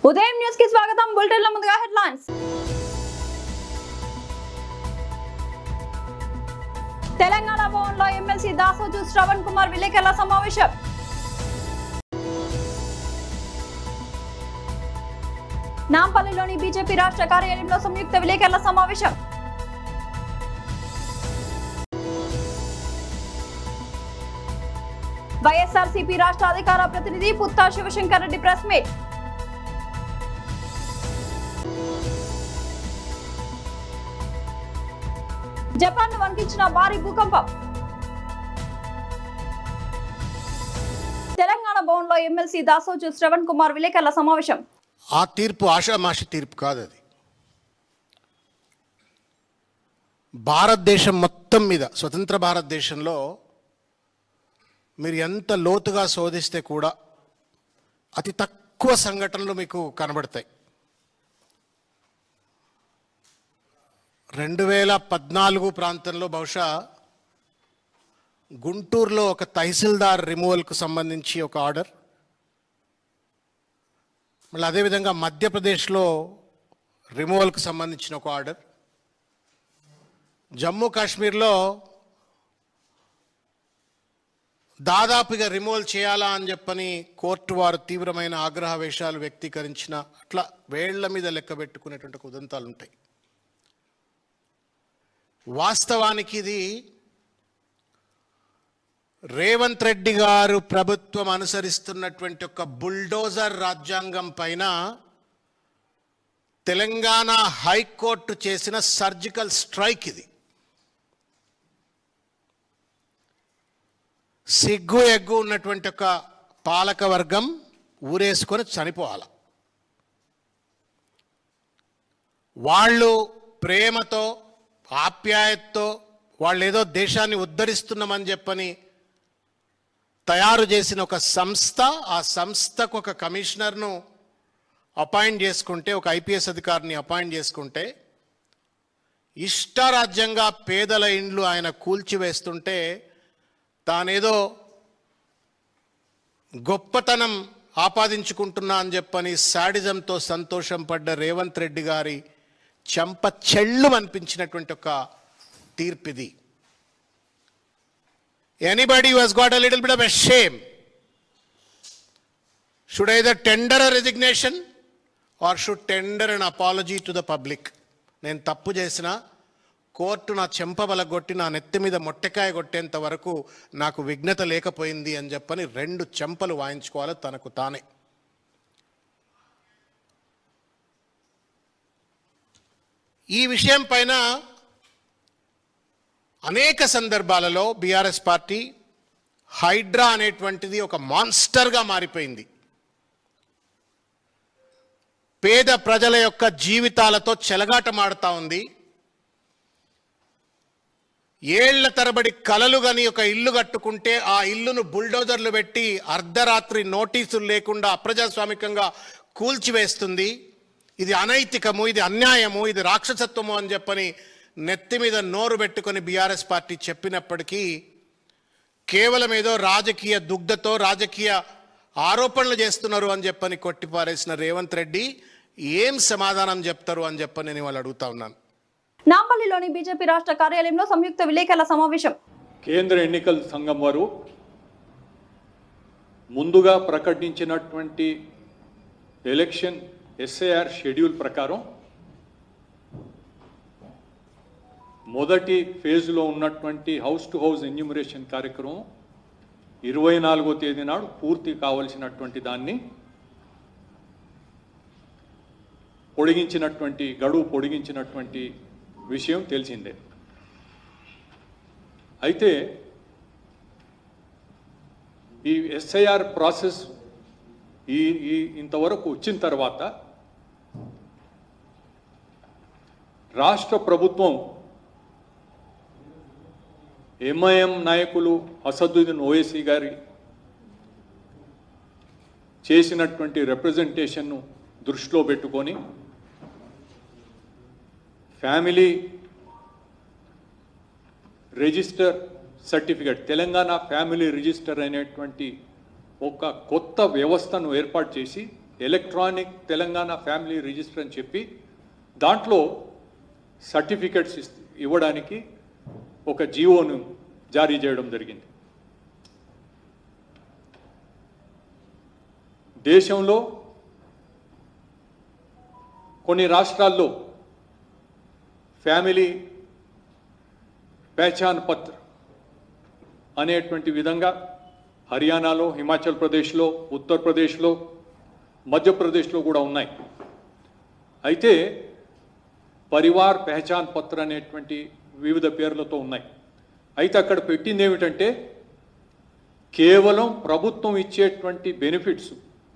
ఉదయం న్యూస్ కి స్వాగతం. బులెటిన్ లో ముందుగా హెడ్లైన్స్. తెలంగాణ భవన్లో ఎమ్మెల్సీ దాసోజు శ్రవణ్ కుమార్ విలేకరుల సమావేశం. నాంపల్లిలోని బీజేపీ రాష్ట్ర కార్యాలయంలో సంయుక్త విలేకరుల సమావేశం. వైఎస్ఆర్సీపీ రాష్ట్ర అధికార ప్రతినిధి Putta Sivasankar Reddy press meet. Japan ను వణికించిన భారీ భూకంపం. తెలంగాణ భవన్లో ఎమ్మెల్సీ దాసోజు శ్రవణ్ కుమార్ విలేకరుల సమావేశం. ఆ తీర్పు ఆషామాషి తీర్పు కాదు. అది భారతదేశం మొత్తం మీద, స్వతంత్ర భారతదేశంలో మీరు ఎంత లోతుగా శోధిస్తే కూడా అతి తక్కువ సంఘటనలు మీకు కనబడతాయి. 2014 ప్రాంతంలో బహుశా గుంటూరులో ఒక తహసీల్దార్ రిమూవల్కు సంబంధించి ఒక ఆర్డర్, మళ్ళీ అదేవిధంగా మధ్యప్రదేశ్లో రిమూవల్కు సంబంధించిన ఒక ఆర్డర్, జమ్మూ కాశ్మీర్లో దాదాపుగా రిమూవల్ చేయాలా అని చెప్పని కోర్టు వారు తీవ్రమైన ఆగ్రహవేశాలు వ్యక్తీకరించిన, అట్లా వేళ్ల మీద లెక్క పెట్టుకునేటువంటి ఉదంతాలు ఉంటాయి. వాస్తవానికి ఇది రేవంత్ రెడ్డి గారు ప్రభుత్వం అనుసరిస్తున్నటువంటి ఒక బుల్డోజర్ రాజ్యాంగం పైన తెలంగాణ హైకోర్టు చేసిన సర్జికల్ స్ట్రైక్. ఇది సిగ్గు ఎగ్గు ఉన్నటువంటి ఒక పాలక వర్గం ఊరేసుకొని చనిపోవాలి. వాళ్ళు ప్రేమతో ఆప్యాయతతో వాళ్ళు ఏదో దేశాన్ని ఉద్ధరిస్తున్నామని చెప్పని తయారు చేసిన ఒక సంస్థ, ఆ సంస్థకు ఒక కమిషనర్ను అపాయింట్ చేసుకుంటే, ఒక ఐపీఎస్ అధికారిని అపాయింట్ చేసుకుంటే, ఇష్టారాజ్యంగా పేదల ఇండ్లు ఆయన కూల్చివేస్తుంటే తానేదో గొప్పతనం ఆపాదించుకుంటున్నా అని చెప్పని శాడిజంతో సంతోషం పడ్డ రేవంత్ రెడ్డి గారి చెంప చెళ్ళు అనిపించినటువంటి ఒక తీర్పు ఇది. Anybody who has got a little bit of a shame should either tender a resignation or should tender an apology to the public. నేను తప్పు చేసిన కోర్టు నా చెంప బలగొట్టి నా నెత్తి మీద మొట్టెకాయ కొట్టేంత వరకు నాకు విఘ్నత లేకపోయింది అని చెప్పని 2 చెంపలు వాయించుకోవాలి తనకు తానే. ఈ విషయం పైన అనేక సందర్భాలలో బీఆర్ఎస్ పార్టీ హైడ్రా అనేటువంటిది ఒక మాన్స్టర్గా మారిపోయింది. పేద ప్రజల యొక్క జీవితాలతో చెలగాటమాడుతూ ఉంది. ఏళ్ల తరబడి కలలు గని ఒక ఇల్లు కట్టుకుంటే ఆ ఇల్లును బుల్డోజర్లు పెట్టి అర్ధరాత్రి నోటీసులు లేకుండా అప్రజాస్వామికంగా కూల్చివేస్తుంది. ఇది అనైతికము, ఇది అన్యాయము, ఇది రాక్షసత్వము అని చెప్పని నెత్తి మీద నోరు పెట్టుకొని బీఆర్ఎస్ పార్టీ చెప్పినప్పటికీ కేవలం ఏదో రాజకీయ దుగ్ధతో రాజకీయ ఆరోపణలు చేస్తున్నారు అని చెప్పని కొట్టిపారేసిన రేవంత్ రెడ్డి ఏం సమాధానం చెప్తారు అని చెప్పని నేను వాళ్ళు అడుగుతా ఉన్నాను. నాంపల్లిలోని బీజేపీ రాష్ట్ర కార్యాలయంలో సంయుక్త విలేకరుల సమావేశం. కేంద్ర ఎన్నికల సంఘం వారు ముందుగా ప్రకటించినటువంటి ఎలక్షన్ ఎస్ఐఆర్ షెడ్యూల్ ప్రకారం మొదటి ఫేజ్లో ఉన్నటువంటి హౌస్ టు హౌస్ ఎన్యూమరేషన్ కార్యక్రమం 24వ తేదీ నాడు పూర్తి కావలసినటువంటి దాన్ని గడువు పొడిగించినటువంటి విషయం తెలిసిందే. అయితే ఈ ఎస్ఐఆర్ ప్రాసెస్ ఇంతవరకు వచ్చిన తర్వాత రాష్ట్ర ప్రభుత్వం ఎంఐఎం నాయకులు అసదుద్దీన్ ఓవైసీ గారి చేసినటువంటి రిప్రజెంటేషన్ను దృష్టిలో పెట్టుకొని family register certificate, Telangana family register అనేటువంటి ఒక కొత్త వ్యవస్థను ఏర్పాటు చేసి ఎలక్ట్రానిక్ తెలంగాణ ఫ్యామిలీ రిజిస్టర్ అని చెప్పి దాంట్లో సర్టిఫికెట్స్ ఇవ్వడానికి ఒక జీవోను జారీ చేయడం జరిగింది. దేశంలో కొన్ని రాష్ట్రాల్లో ఫ్యామిలీ పహచాన్ పత్ర అనేటువంటి విధంగా హర్యానాలో, హిమాచల్ ప్రదేశ్లో, ఉత్తరప్రదేశ్లో, మధ్యప్రదేశ్లో కూడా ఉన్నాయి. అయితే పరివార్ పహచాన్ పత్ర అనేటువంటి వివిధ పేర్లతో ఉన్నాయి. అయితే అక్కడ పెట్టింది ఏమిటంటే కేవలం ప్రభుత్వం ఇచ్చేటువంటి బెనిఫిట్స్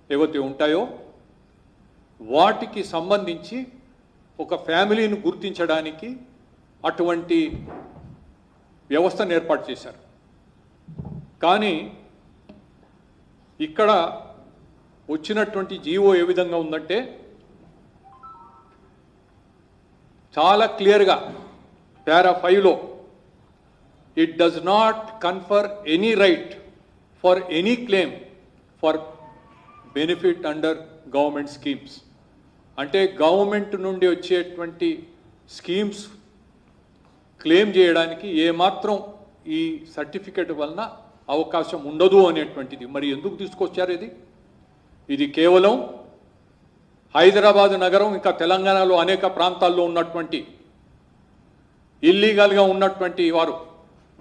ఏవైతే ఉంటాయో వాటికి సంబంధించి ఒక ఫ్యామిలీని గుర్తించడానికి అటువంటి వ్యవస్థను ఏర్పాటు చేశారు. కానీ ఇక్కడ వచ్చినటువంటి జీవో ఏ విధంగా ఉందంటే చాలా క్లియర్గా పారా 5లో it does not confer any right for any claim for benefit under government schemes. అంటే గవర్నమెంట్ నుండి వచ్చేటువంటి స్కీమ్స్ క్లెయిమ్ చేయడానికి ఏమాత్రం ఈ సర్టిఫికెట్ వలన అవకాశం ఉండదు అనేటువంటిది. మరి ఎందుకు తీసుకొచ్చారు ఇది కేవలం హైదరాబాద్ నగరం ఇంకా తెలంగాణలో అనేక ప్రాంతాల్లో ఉన్నటువంటి ఇల్లీగల్గా ఉన్నటువంటి వారు,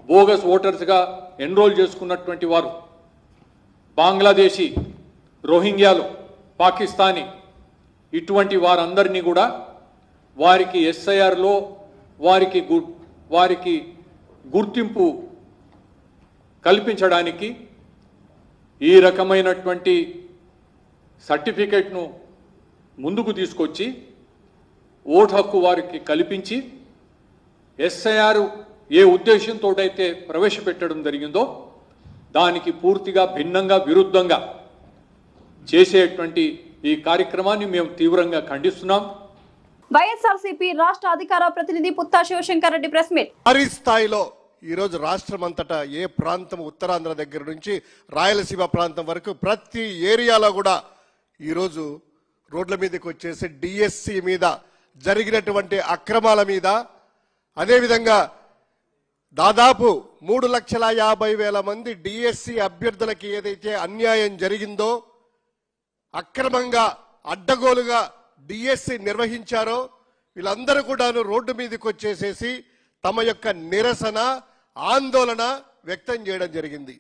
బోగస్ ఓటర్స్గా ఎన్రోల్ చేసుకున్నటువంటి వారు, బంగ్లాదేశీ, రోహింగ్యాలు, పాకిస్తానీ, ఇటువంటి వారందరినీ కూడా వారికి ఎస్ఐఆర్లో వారికి గుర్తింపు కల్పించడానికి ఈ రకమైనటువంటి సర్టిఫికెట్ను ముందుకు తీసుకొచ్చి ఓటు హక్కు వారికి కల్పించి ఎస్ఐఆర్ ఏ ఉద్దేశంతో అయితే ప్రవేశపెట్టడం జరిగిందో దానికి పూర్తిగా భిన్నంగా, విరుద్ధంగా చేసేటువంటి ఈ కార్యక్రమాన్ని మేము తీవ్రంగా ఖండిస్తున్నాం. వైఎస్ఆర్సీపీ రాష్ట్ర అధికార ప్రతినిధి పుత్తా శివశంకర్ రెడ్డి ప్రెస్ మీట్. భారీ స్థాయిలో ఈరోజు రాష్ట్రం అంతటా ఏ ప్రాంతం, ఉత్తరాంధ్ర దగ్గర నుంచి రాయలసీమ ప్రాంతం వరకు ప్రతి ఏరియాలో కూడా ఈరోజు రోడ్ల మీదకి వచ్చేసి డిఎస్సి మీద జరిగినటువంటి అక్రమాల మీద, అదేవిధంగా దాదాపు 3,50,000 మంది డిఎస్సి అభ్యర్థులకి ఏదైతే అన్యాయం జరిగిందో, అక్రమంగా అడ్డగోలుగా డిఎస్సి నిర్వహించారో వీళ్ళందరూ కూడాను రోడ్డు మీదకి వచ్చేసేసి తమ యొక్క నిరసన, ఆందోళన వ్యక్తం చేయడం జరిగింది.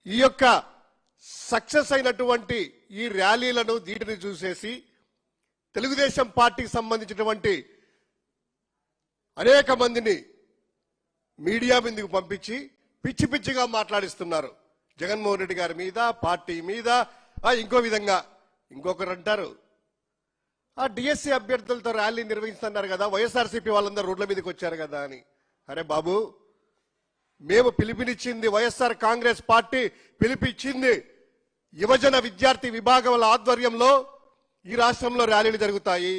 ఈ యొక్క సక్సెస్ అయినటువంటి ఈ ర్యాలీలను వీటిని చూసేసి తెలుగుదేశం పార్టీకి సంబంధించినటువంటి అనేక మందిని మీడియా మీదకు పంపించి పిచ్చి పిచ్చిగా మాట్లాడిస్తున్నారు. జగన్మోహన్ రెడ్డి గారి మీద, పార్టీ మీద. ఇంకో విధంగా ఇంకొకరు అంటారు, ఆ డిఎస్సి అభ్యర్థులతో ర్యాలీ నిర్వహిస్తున్నారు కదా, వైఎస్ఆర్సీపీ వాళ్ళందరూ రోడ్ల మీదకి వచ్చారు కదా అని. అరే బాబు, మేము పిలుపునిచ్చింది, వైఎస్ఆర్ కాంగ్రెస్ పార్టీ పిలుపిచ్చింది యువజన విద్యార్థి విభాగం ఆధ్వర్యంలో ఈ రాష్ట్రంలో ర్యాలీలు జరుగుతాయి.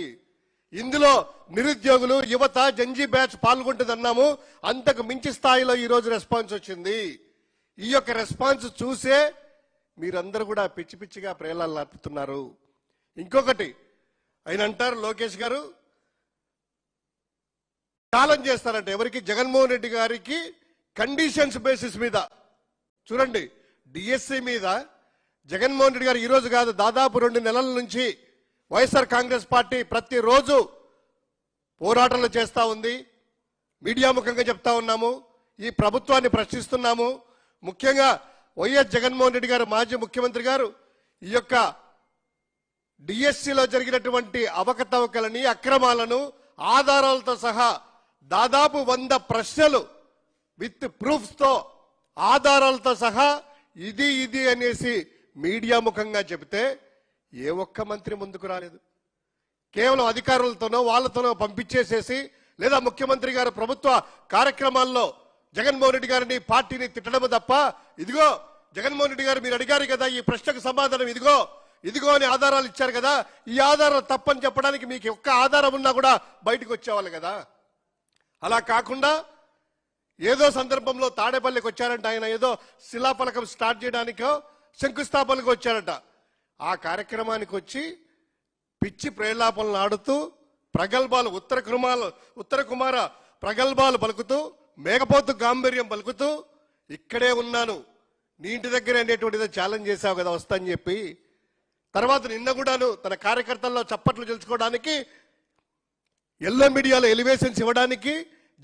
ఇందులో నిరుద్యోగులు, యువత, జంజీ బ్యాచ్ పాల్గొంటుందన్నాము. అంతకు మించి స్థాయిలో ఈ రోజు రెస్పాన్స్ వచ్చింది. ఈ యొక్క రెస్పాన్స్ చూసే మీరందరూ కూడా పిచ్చి పిచ్చిగా ప్రేలాలు నడుపుతున్నారు. ఇంకొకటి ఆయన అంటారు, లోకేష్ గారు ఛాలెంజ్ చేస్తారంటే ఎవరికి? జగన్మోహన్ రెడ్డి గారికి కండిషన్స్ బేసిస్ మీద. చూడండి, డిఎస్సి మీద జగన్మోహన్ రెడ్డి గారు ఈరోజు కాదు, దాదాపు 2 నెలల నుంచి వైఎస్ఆర్ కాంగ్రెస్ పార్టీ ప్రతిరోజు పోరాటాలు చేస్తూ ఉంది. మీడియా ముఖంగా చెప్తా ఉన్నాము, ఈ ప్రభుత్వాన్ని ప్రశ్నిస్తున్నాము. ముఖ్యంగా వైఎస్ జగన్మోహన్ రెడ్డి గారు, మాజీ ముఖ్యమంత్రి గారు, ఈ యొక్క డిఎస్సిలో జరిగినటువంటి అవకతవకలని, అక్రమాలను ఆధారాలతో సహా దాదాపు 100 ప్రశ్నలు విత్ ప్రూఫ్స్ తో, ఆధారాలతో సహా ఇది అనేసి మీడియా ముఖంగా చెబితే ఏ ఒక్క మంత్రి ముందుకు రాలేదు. కేవలం అధికారులతోనో వాళ్ళతోనో పంపించేసేసి, లేదా ముఖ్యమంత్రి గారు ప్రభుత్వ కార్యక్రమాల్లో జగన్మోహన్ రెడ్డి గారిని, పార్టీని తిట్టడం తప్ప, ఇదిగో జగన్మోహన్ రెడ్డి గారు మీరు అడిగారు కదా, ఈ ప్రశ్నకు సమాధానం ఇదిగో అని ఆధారాలు ఇచ్చారు కదా, ఈ ఆధారాలు తప్పని చెప్పడానికి మీకు ఒక్క ఆధారం ఉన్నా కూడా బయటకు వచ్చేవాళ్ళు కదా. అలా కాకుండా ఏదో సందర్భంలో తాడేపల్లికి వచ్చారంట, ఆయన ఏదో శిలాఫలకం స్టార్ట్ చేయడానికో శంకుస్థాపనకు వచ్చారట. ఆ కార్యక్రమానికి వచ్చి పిచ్చి ప్రేలాపనలు ఆడుతూ ప్రగల్భాలు ఉత్తర కుమార ప్రగల్భాలు పలుకుతూ మేకపోతు గాంభీర్యం పలుకుతూ ఇక్కడే ఉన్నాను నీ ఇంటి దగ్గర అనేటువంటిదో ఛాలెంజ్ చేశావు కదా వస్తా అని చెప్పి తర్వాత నిన్న కూడాను తన కార్యకర్తల్లో చప్పట్లు తెలుసుకోవడానికి ఎల్లో మీడియాలో ఎలివేషన్స్ ఇవ్వడానికి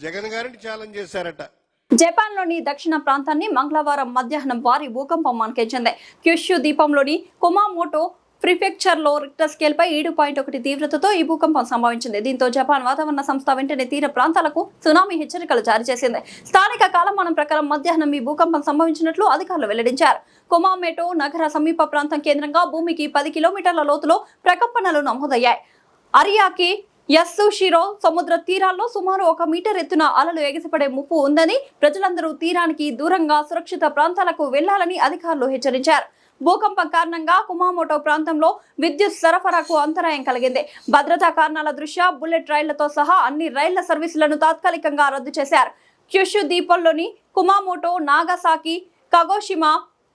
జగన్ గారిని ఛాలెంజ్ చేశారట. జపాన్లోని దక్షిణ ప్రాంతాన్ని మంగళవారం మధ్యాహ్నం భారీ భూకంపం మనకించింది. క్యుషు ద్వీపంలోని కుమామోటో ప్రిఫెక్చర్లో రిక్టర్ స్కేల్పై 7.1 తీవ్రతతో ఈ భూకంపం సంభవించింది. దీంతో జపాన్ వాతావరణ సంస్థ వెంటనే తీర ప్రాంతాలకు సునామీ హెచ్చరికలు జారీ చేసింది. స్థానిక కాలమానం ప్రకారం మధ్యాహ్నం ఈ భూకంపం సంభవించినట్లు అధికారులు వెల్లడించారు. కుమామోటో నగర సమీప ప్రాంతం కేంద్రంగా భూమికి 10 కిలోమీటర్ల లోతులో ప్రకంపనలు నమోదయ్యాయి. అరియాకి యస్సుషిరో సముద్ర తీరాల్లో సుమారు 1 మీటర్ ఎత్తున అలలు ఎగిసిపడే ముప్పు ఉందని, ప్రజలందరూ తీరానికి దూరంగా సురక్షిత ప్రాంతాలకు వెళ్లాలని అధికారులు హెచ్చరించారు. భూకంపం కారణంగా కుమామోటో ప్రాంతంలో విద్యుత్ సరఫరాకు అంతరాయం కలిగింది. భద్రతా కారణాల దృష్ట్యా బుల్లెట్ రైళ్లతో సహా అన్ని రైళ్ల సర్వీసులను తాత్కాలికంగా రద్దు చేశారు. క్యుషు ద్వీపంలోని Kumamoto, Nagasaki, Kagoshima,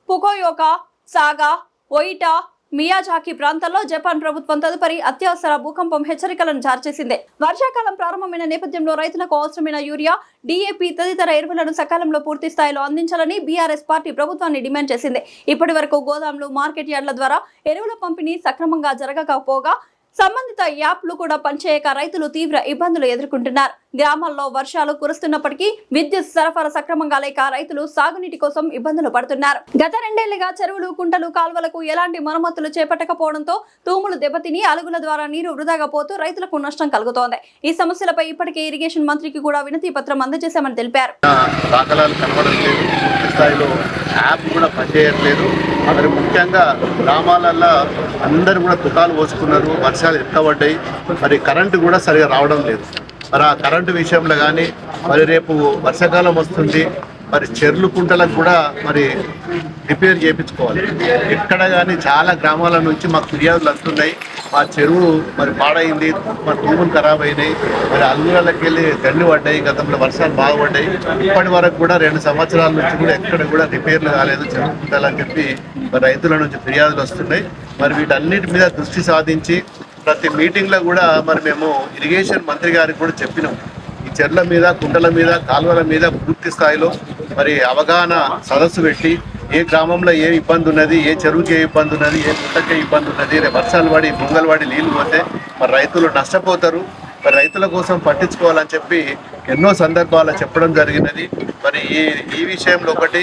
Fukuoka, Saga, Oita, Miyazaki ప్రాంతాల్లో జపాన్ ప్రభుత్వం తదుపరి అత్యవసర భూకంపం హెచ్చరికలను జారీ చేసింది. వర్షాకాలం ప్రారంభమైన నేపథ్యంలో రైతులకు అవసరమైన యూరియా, DAP తదితర ఎరువులను సకాలంలో పూర్తి స్థాయిలో అందించాలని బీఆర్ఎస్ పార్టీ ప్రభుత్వాన్ని డిమాండ్ చేసింది. ఇప్పటి వరకు గోదాములు, మార్కెట్ యార్డుల ద్వారా ఎరువుల పంపిణీ సక్రమంగా జరగకపోగా సంబంధిత యాప్లు కూడా పనిచేయక రైతులు తీవ్ర ఇబ్బందులు ఎదుర్కొంటున్నారు. గ్రామాల్లో వర్షాలు కురుస్తున్నప్పటికీ విద్యుత్ సరఫరా సక్రమంగా లేక రైతులు సాగునీటి కోసం ఇబ్బందులు పడుతున్నారు. గత 2 ఏళ్లుగా చెరువులు, కుంటలు, కాల్వలకు ఎలాంటి మరమ్మతులు చేపట్టకపోవడంతో తూములు దెబ్బతిని అలుగుల ద్వారా నీరు వృధాగా పోతూ రైతులకు నష్టం కలుగుతోంది. ఈ సమస్యలపై ఇప్పటికే ఇరిగేషన్ మంత్రికి కూడా వినతి పత్రం అందజేశామని తెలిపారు. యాప్ కూడా పనిచేయట్లేదు. మరి ముఖ్యంగా గ్రామాలల్లో అందరూ కూడా తుకాలు పోసుకున్నారు. వర్షాలు ఎక్కబడ్డాయి. మరి కరెంటు కూడా సరిగా రావడం లేదు. మరి ఆ కరెంటు విషయంలో కానీ మరి రేపు వర్షాకాలం వస్తుంది. మరి చెర్లు, కుంటలకు కూడా మరి రిపేర్ చేయించుకోవాలి. ఎక్కడ కానీ చాలా గ్రామాల నుంచి మాకు ఫిర్యాదులు వస్తున్నాయి. మా చెరువు మరి పాడైంది, మా తూములు ఖరాబ్ అయినాయి, మరి అల్లులకి వెళ్ళి గండి పడ్డాయి, గతంలో వర్షాలు బాగా పడ్డాయి. ఇప్పటి వరకు కూడా 2 సంవత్సరాల నుంచి కూడా ఎక్కడ కూడా రిపేర్లు కాలేదు చెరువు కుంటాలని చెప్పి మరి రైతుల నుంచి ఫిర్యాదులు వస్తున్నాయి. మరి వీటన్నిటి మీద దృష్టి సాధించి ప్రతి మీటింగ్లో కూడా మరి మేము ఇరిగేషన్ మంత్రి గారికి కూడా చెప్పినాం. ఈ చెర్ల మీద, కుంటల మీద, కాలువల మీద పూర్తి స్థాయిలో మరి అవగాహన సదస్సు పెట్టి ఏ గ్రామంలో ఏ ఇబ్బంది ఉన్నది, ఏ చెరువుకి ఏ ఇబ్బంది ఉన్నది, ఏ కుంటకి ఏ ఇబ్బంది ఉన్నది, వర్షాలు పడి బొంగలు పడి నీళ్ళు పోతే మరి రైతులు నష్టపోతారు. మరి రైతుల కోసం పట్టించుకోవాలని చెప్పి ఎన్నో సందర్భాలు చెప్పడం జరిగినది. మరి ఈ విషయంలో ఒకటి,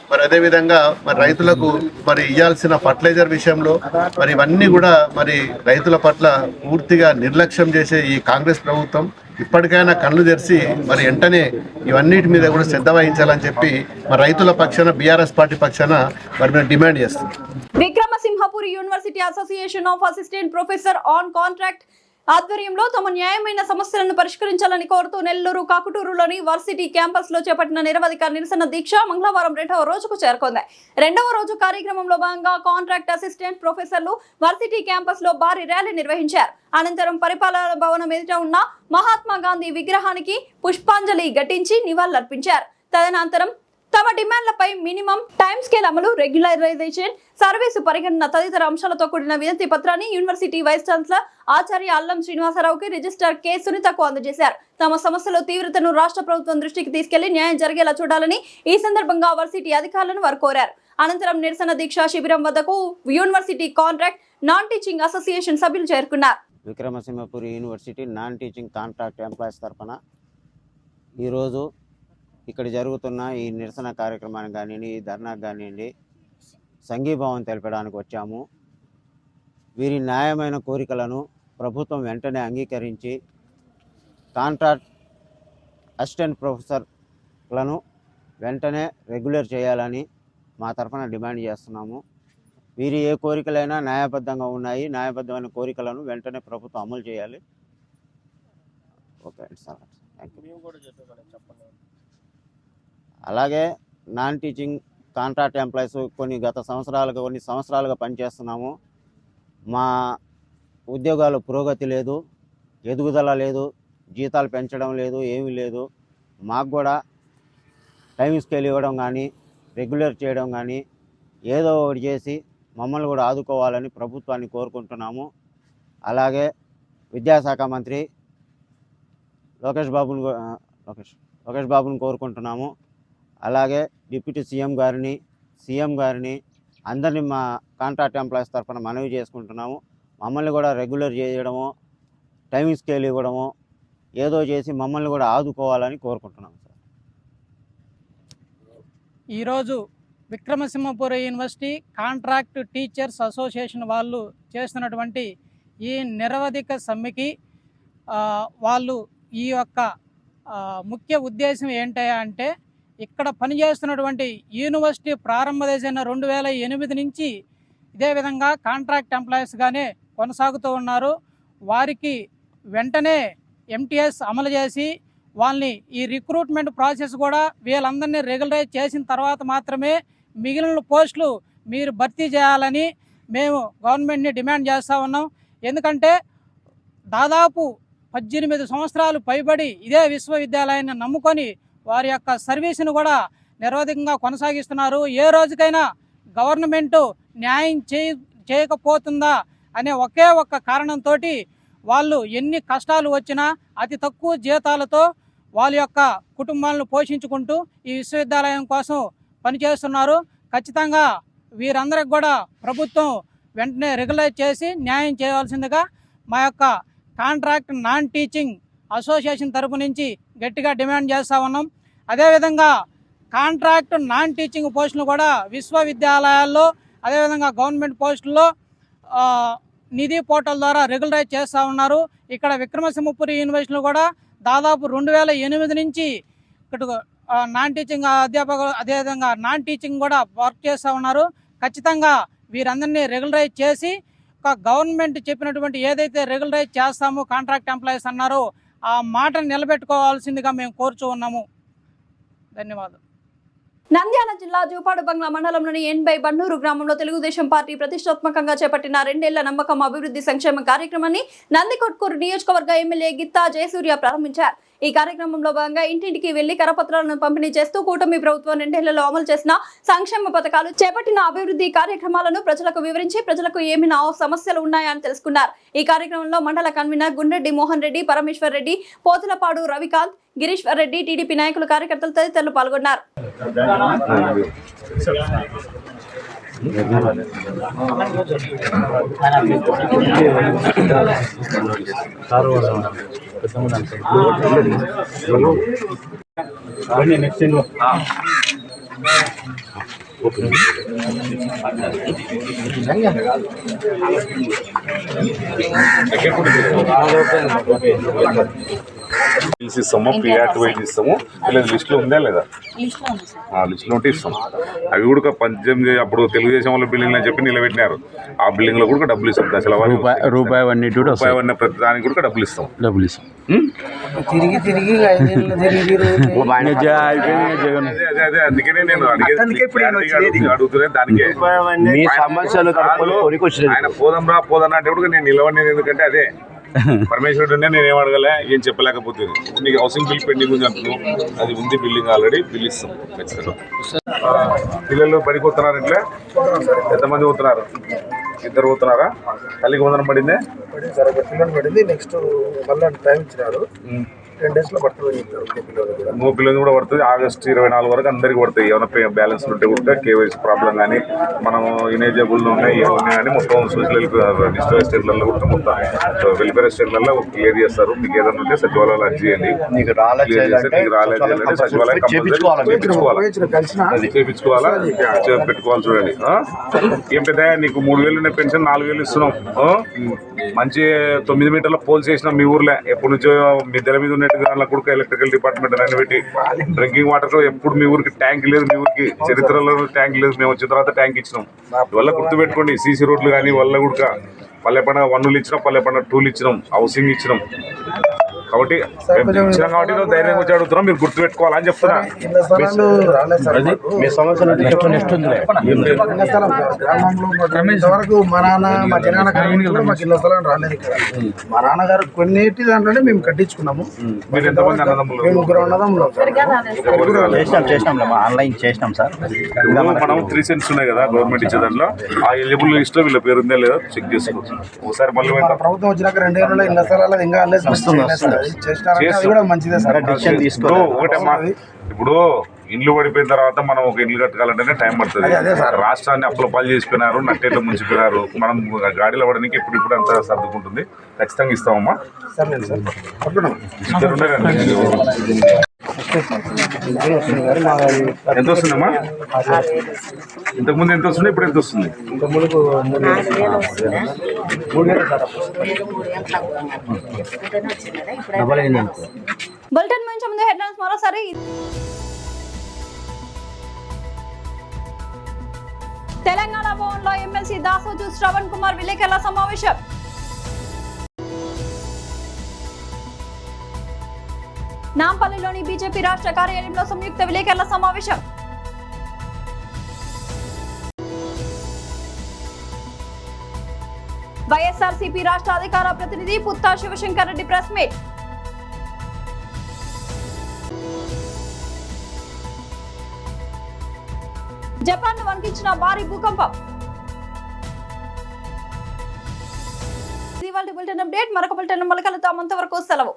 మరి అదేవిధంగా మరి రైతులకు మరి ఇవ్వాల్సిన ఫర్టిలైజర్ విషయంలో మరి ఇవన్నీ కూడా మరి రైతుల పట్ల పూర్తిగా నిర్లక్ష్యం చేసే ఈ కాంగ్రెస్ ప్రభుత్వం ఇప్పటికైనా కళ్ళు తెరిచి మరి వెంటనే ఇవన్నిటి మీద కూడా శ్రద్ధ వహించాలని చెప్పి మరి రైతుల పక్షాన బీఆర్ఎస్ పార్టీ పక్షాన మరి మేము డిమాండ్ చేస్తాం. Vikramasimhapuri university association of assistant professor on contract ఆధ్వర్యంలో తమ న్యాయమైన సమస్యలను పరిష్కరించాలని కోరుతూ నెల్లూరు కాకుటూరులోని వర్సిటీ క్యాంపస్ లో చేపట్టిన నిరవధిక నిరసన దీక్ష మంగళవారం 2వ రోజుకు చేరుకుంది. 2వ రోజు కార్యక్రమంలో భాగంగా కాంట్రాక్ట్ అసిస్టెంట్ ప్రొఫెసర్లు వర్సిటీ క్యాంపస్ లో భారీ ర్యాలీ నిర్వహించారు. అనంతరం పరిపాలన భవనం ఎదుట ఉన్న మహాత్మా గాంధీ విగ్రహానికి పుష్పాంజలి ఘటించి నివాళులర్పించారు. తదనంతరం తమ డిమాండ్లపై మినిమం టైం స్కేల్ అమలు, రెగ్యులరైజేషన్, సర్వీసు పరిగణన తదితర అంశాలతో కూడిన వినతి పత్రాన్ని యూనివర్సిటీ వైస్ ఛాన్సలర్ ఆచార్య అల్లం శ్రీనివాసరావుకి రిజిస్ట్రార్ కె సునీతకు అందజేశారు. తమ సమస్యల తీవ్రతను రాష్ట్ర ప్రభుత్వం దృష్టికి తీసుకెళ్లి న్యాయం జరిగేలా చూడాలని ఈ సందర్భంగా వర్సిటీ అధికారులను వారు కోరారు. అనంతరం నిరసన దీక్ష శిబిరం వద్దకు university contract non teaching association సభ్యులు చేరుకున్నారు. Vikramasimhapuri university non teaching contract employees తరఫున ఈరోజు ఇక్కడ జరుగుతున్న ఈ నిరసన కార్యక్రమానికి కానివ్వండి, ఈ ధర్నాకు కానివ్వండి సంఘీభావం తెలపడానికి వచ్చాము. వీరి న్యాయమైన కోరికలను ప్రభుత్వం వెంటనే అంగీకరించి కాంట్రాక్ట్ అసిస్టెంట్ ప్రొఫెసర్లను వెంటనే రెగ్యులర్ చేయాలని మా తరఫున డిమాండ్ చేస్తున్నాము. వీరి ఏ కోరికలైనా న్యాయబద్ధంగా ఉన్నాయి. న్యాయబద్ధమైన కోరికలను వెంటనే ప్రభుత్వం అమలు చేయాలి. Okay sir, thank you. అలాగే నాన్ టీచింగ్ కాంట్రాక్ట్ ఎంప్లాయీస్ కొన్ని సంవత్సరాలుగా పనిచేస్తున్నాము. మా ఉద్యోగాలు పురోగతి లేదు, ఎదుగుదల లేదు, జీతాలు పెంచడం లేదు, ఏమీ లేదు. మాకు కూడా టైం స్కేల్ ఇవ్వడం కానీ, రెగ్యులర్ చేయడం కానీ ఏదో ఒకటి చేసి మమ్మల్ని కూడా ఆదుకోవాలని ప్రభుత్వాన్ని కోరుకుంటున్నాము. అలాగే విద్యాశాఖ మంత్రి లోకేష్ బాబుని కోరుకుంటున్నాము. అలాగే డిప్యూటీ సీఎం గారిని అందరినీ మా కాంట్రాక్ట్ ఎంప్లాయీస్ తరఫున మనవి చేసుకుంటున్నాము. మమ్మల్ని కూడా రెగ్యులర్ చేయడము, టైమింగ్ స్కేల్ ఇవ్వడము, ఏదో చేసి మమ్మల్ని కూడా ఆదుకోవాలని కోరుకుంటున్నాము సార్. ఈరోజు విక్రమసింహపురం యూనివర్సిటీ కాంట్రాక్ట్ టీచర్స్ అసోసియేషన్ వాళ్ళు చేస్తున్నటువంటి ఈ నిరవధిక సమ్మెకి వాళ్ళు ఈ యొక్క ముఖ్య ఉద్దేశం ఏంటంటే అంటే ఇక్కడ పనిచేస్తున్నటువంటి యూనివర్సిటీ ప్రారంభ దశైన 2008 నుంచి ఇదే విధంగా కాంట్రాక్ట్ ఎంప్లాయీస్గానే కొనసాగుతూ ఉన్నారు. వారికి వెంటనే ఎంటీఎస్ అమలు చేసి వాళ్ళని ఈ రిక్రూట్మెంట్ ప్రాసెస్ కూడా వీళ్ళందరినీ రెగ్యులరైజ్ చేసిన తర్వాత మాత్రమే మిగిలిన పోస్టులు మీరు భర్తీ చేయాలని మేము గవర్నమెంట్ని డిమాండ్ చేస్తూ ఉన్నాం. ఎందుకంటే దాదాపు 18 సంవత్సరాలు పైబడి ఇదే విశ్వవిద్యాలయాన్ని నమ్ముకొని వారి యొక్క సర్వీసును కూడా నిరవధికంగా కొనసాగిస్తున్నారు. ఏ రోజుకైనా గవర్నమెంటు న్యాయం చేయకపోతుందా అనే ఒకే ఒక్క కారణంతో వాళ్ళు ఎన్ని కష్టాలు వచ్చినా అతి తక్కువ జీతాలతో వాళ్ళ యొక్క కుటుంబాలను పోషించుకుంటూ ఈ విశ్వవిద్యాలయం కోసం పనిచేస్తున్నారు. ఖచ్చితంగా వీరందరికి కూడా ప్రభుత్వం వెంటనే రెగ్యులైజ్ చేసి న్యాయం చేయవలసిందిగా మా యొక్క కాంట్రాక్ట్ నాన్ టీచింగ్ అసోసియేషన్ తరపు నుంచి గట్టిగా డిమాండ్ చేస్తూ ఉన్నాం. అదేవిధంగా కాంట్రాక్ట్ నాన్ టీచింగ్ పోస్టులు కూడా విశ్వవిద్యాలయాల్లో అదేవిధంగా గవర్నమెంట్ పోస్టుల్లో నిధి పోర్టల్ ద్వారా రెగ్యులరైజ్ చేస్తూ ఉన్నారు. ఇక్కడ విక్రమసింహపురి యూనివర్సిటీలో కూడా దాదాపు 2008 నుంచి ఇక్కడ నాన్ టీచింగ్ అధ్యాపకులు అదేవిధంగా నాన్ టీచింగ్ కూడా వర్క్ చేస్తూ ఉన్నారు. ఖచ్చితంగా వీరందరినీ రెగ్యులరైజ్ చేసి గవర్నమెంట్ చెప్పినటువంటి ఏదైతే రెగ్యులరైజ్ చేస్తామో కాంట్రాక్ట్ ఎంప్లాయీస్ అన్నారో ఆ మాటను నిలబెట్టుకోవాల్సిందిగా మేము కోరుచూ ఉన్నాము. ధన్యవాదాలు. నంద్యాల జిల్లా జూపాడు బంగ్లా మండలంలోని ఎన్బై బన్నూరు గ్రామంలో తెలుగుదేశం పార్టీ ప్రతిష్టాత్మకంగా చేపట్టిన 2 ఏళ్ల నమ్మకం అభివృద్ధి సంక్షేమ కార్యక్రమాన్ని నందికొట్కూరు నియోజకవర్గ ఎమ్మెల్యే గిత్తా జయసూర్య ప్రారంభించారు. ఈ కార్యక్రమంలో భాగంగా ఇంటింటికి వెళ్లి కరపత్రాలను పంపిణీ చేస్తూ కూటమి ప్రభుత్వం 2 ఏళ్లలో అమలు చేసిన సంక్షేమ పథకాలు, చేపట్టిన అభివృద్ధి కార్యక్రమాలను ప్రజలకు వివరించి ప్రజలకు ఏమైనా సమస్యలు ఉన్నాయా అని తెలుసుకున్నారు. ఈ కార్యక్రమంలో మండల కన్వీనర్ గుండ్రెడ్డి మోహన్ రెడ్డి, పరమేశ్వర్ రెడ్డి, పోతులపాడు రవికాంత్, గిరీశ్వర్ రెడ్డి, టీడీపీ నాయకులు, కార్యకర్తలు తదితరులు పాల్గొన్నారు. ఇస్తాము, పిఆర్టీ వైజ్ ఇస్తాము. లేదు లిస్టులో ఉందా లేదా? లిస్టులో ఉంటే ఇస్తాం. అవి కూడా 18 అప్పుడు తెలుగుదేశం వాళ్ళ బిల్డింగ్ అని చెప్పి నిలబెట్టినారు. ఆ బిల్డింగ్ లో కూడా డబ్బులు ఇస్తాం. దశల రూపాయి ప్రతి దానికి కూడా డబ్బులు ఇస్తాం. అదే అందుకనే నేను అడుగుతున్నా. దానికే ఆయన పోదాం అంటే కూడా నేను నిలవలేదు. ఎందుకంటే అదే పరమేశ్వరుడు నేను ఏం అడగలే, ఏం చెప్పలేకపోతే నీకు హౌసింగ్ బిల్ పెండింగ్ ఉంది అంటున్నావు. అది ఉంది, బిల్డింగ్ ఆల్రెడీ బిల్ ఇస్తాం ఖచ్చితంగా. పిల్లలు పనికి పోతున్నారు. ఇంట్లో ఎంతమంది పోతున్నారు? 2 పోతున్నారా? తల్లికి వందనం పడిందే? పడింది. నెక్స్ట్ మళ్ళీ టైం ఇచ్చినారు. 10 days లో పడుతుంది. మో పిల్లలు కూడా పడుతుంది. ఆగస్టు 24 వరకు అందరికి పడతాయి. ఏమైనా బ్యాలెన్స్ ఉంటే కూడా కేవైసీ ప్రాబ్లం కానీ మనము ఇనేజబుల్ ఉన్నాయి ఏమున్నాయి కానీ మొత్తం సోషల్ డిజిటల్ ఎస్టేట్లలో కూడా మొత్తం వెల్ఫేర్ ఎస్టేట్లలో క్లియర్ చేస్తారు. మీకు ఏదైనా ఉంటే సచివాలయాలు అర్జీ చేయండి. మీకు రాలేదు సచివాలయం చేయించుకోవాలా పెట్టుకోవాలి. చూడండి ఏం పెద్ద నీకు 3,000 ఉన్న పెన్షన్ 4,000 ఇస్తున్నాం. మంచి 9 మీటర్ల పోల్స్ చేసినాం మీ ఊర్లో. ఎప్పటి నుంచో మిద్దెల మీద ఉన్నట్టుగా కూడా ఎలక్ట్రికల్ డిపార్ట్మెంట్ అని పెట్టి డ్రింకింగ్ వాటర్ ఎప్పుడు మీ ఊరికి ట్యాంక్ లేదు. మీ ఊరికి చరిత్రలో ట్యాంక్ లేదు. మేము వచ్చిన తర్వాత ట్యాంక్ ఇచ్చినాం. వల్ల గుర్తుపెట్టుకోండి. సీసీ రోడ్లు కానీ వల్ల కూడా పల్లెపండ 1 ఇచ్చినాం, పల్లెపండ 2 ఇచ్చినాం, హౌసింగ్ ఇచ్చినాం. కాబట్టి మేము ఇచ్చినాం కాబట్టి ఈరోజు ధైర్యంగా వచ్చి అడుగుతున్నాం, మీరు గుర్తుపెట్టుకోవాలని చెప్తున్నా. ఇళ్ళ స్థలాలు రాలేదు సార్ మాకు. ఇళ్ళ స్థలం గ్రామంలో మాకు ఇంతవరకు మా నాన్న మా జనాన్న కాలం కూడా మాకు ఇళ్ళ స్థలం రాలేదు ఇక్కడ. మా నాన్నగారు కొన్నిటి దాంట్లోనే మేము కట్టించుకున్నాము. మీరు ఎంతమంది అన్నదమ్ములు? మేము ముగ్గురు అన్నదమ్ములు ఆన్లైన్ చేసినాం సార్. ఇప్పుడు మనం 3 సెంట్స్ ఉన్నాయి కదా గవర్నమెంట్ ఇచ్చే దాంట్లో, ఆ ఎలిజిబుల్ లిస్ట్ లో వీళ్ళ పేరు ఉందా లేదా చెక్ చేసుకోవచ్చు ఒకసారి. మళ్ళీ మన ప్రభుత్వం వచ్చినాక 2 ఏళ్ళలో ఇళ్ళ స్థలాలు ఇంకా చేసినారంటే కూడా మంచిదే సార్. ఇప్పుడు ఒకటే ఇప్పుడు ఇండ్లు పడిపోయిన తర్వాత మనం ఒక ఇల్లు కట్టుకోవాలంటేనే టైం పడుతుంది. రాష్ట్రాన్ని అప్పుల పాలు చేసిపోయినారు, నట్టేట్లు ముంచిపోయినారు. మనం గాడిలో పడడానికి ఇప్పుడు అంతా సర్దుకుంటుంది. ఖచ్చితంగా ఇస్తామమ్మా. ఇద్దరు ఉన్నారండి. ఎంత వస్తుందమ్మా? ఇంతకుముందు ఎంత వస్తుంది, ఇప్పుడు ఎంత వస్తుంది? బులెటిన్ నుంచి ముందు హెడ్లైన్స్ మరోసారి. తెలంగాణ భవన్లో ఎమ్మెల్సీ దాసోజు శ్రవణ్ కుమార్ విలేకరుల సమావేశం. నాంపల్లిలోని బీజేపీ రాష్ట్ర కార్యాలయంలో సంయుక్త విలేకరుల సమావేశం. వైఎస్ఆర్సీపీ రాష్ట్ర అధికార ప్రతినిధి Putta Sivasankar Reddy press meet. Japan ను వణికించిన భారీ భూకంపం. ఇవాళ బులెటిన్ అప్డేట్. మరొక బులెటిన్ మళ్ళీ కలుద్దాం. అంతవరకు సెలవు.